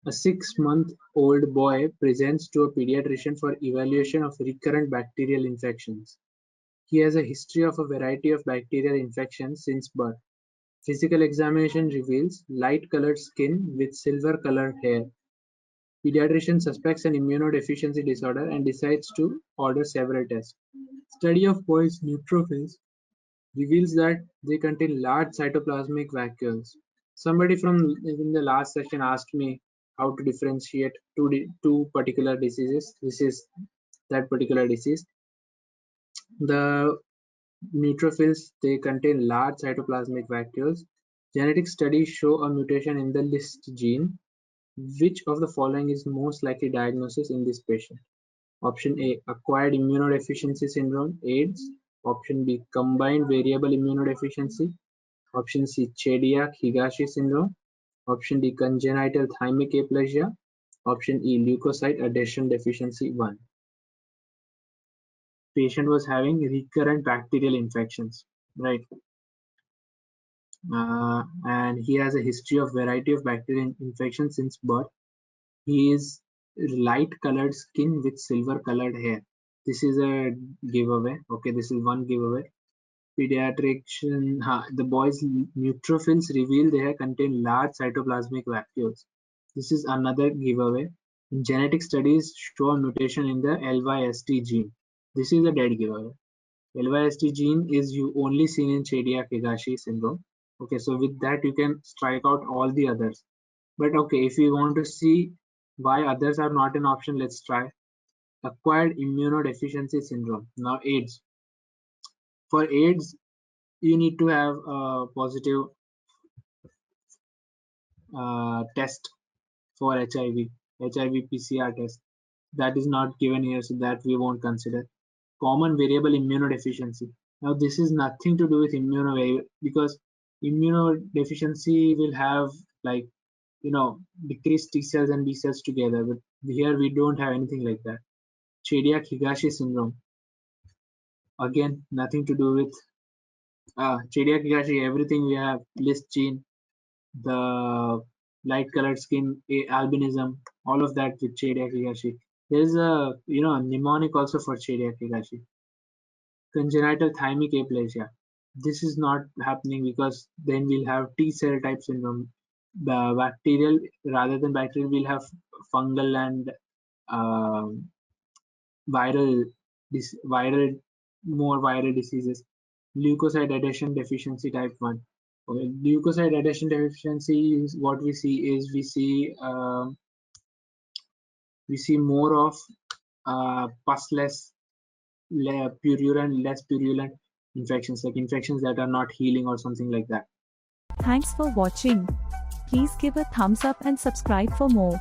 A 6-month-old boy presents to a pediatrician for evaluation of recurrent bacterial infections. He has a history of a variety of bacterial infections since birth. Physical examination reveals light-colored skin with silver-colored hair. Pediatrician suspects an immunodeficiency disorder and decides to order several tests. Study of boys' neutrophils reveals that they contain large cytoplasmic vacuoles. Somebody from in the last session asked me how to differentiate two particular diseases. This is that particular disease. The neutrophils, they contain large cytoplasmic vacuoles. Genetic studies show a mutation in the LIST gene. Which of the following is most likely diagnosis in this patient? Option A, acquired immunodeficiency syndrome, AIDS. Option B, combined variable immunodeficiency. Option C, Chediak-Higashi syndrome. Option D, congenital thymic aplasia. Option E, leukocyte adhesion deficiency 1. Patient was having recurrent bacterial infections, right? And he has a history of variety of bacterial infections since birth. He is light colored skin with silver colored hair. This is a giveaway. Okay, this is one giveaway. Pediatrician, the boy's neutrophils reveal they contain large cytoplasmic vacuoles. This is another giveaway. Genetic studies show a mutation in the LYST gene. This is a dead giveaway. LYST gene is only seen in Chediak-Higashi syndrome. Okay, so with that you can strike out all the others. But okay, if you want to see why others are not an option, let's try. Acquired immunodeficiency syndrome. Now AIDS. For AIDS, you need to have a positive test for HIV PCR test. That is not given here, so that we won't consider. Common variable immunodeficiency. Now this is nothing to do with because immunodeficiency will have like decreased T cells and B cells together, but here we don't have anything like that. Chediak-Higashi syndrome. Again, nothing to do with Chediak-Higashi. Everything we have: LIST gene, the light colored skin, albinism, all of that with Chediak-Higashi. There is a mnemonic also for Chediak-Higashi. Congenital thymic aplasia. This is not happening because then we'll have T cell type syndrome. The bacterial rather than bacterial, we'll have fungal and more viral diseases. Leukocyte adhesion deficiency type 1. Okay, leukocyte adhesion deficiency is what we see is we see more of pus-less, purulent, less purulent infections, like infections that are not healing or something like that. Thanks for watching. Please give a thumbs up and subscribe for more.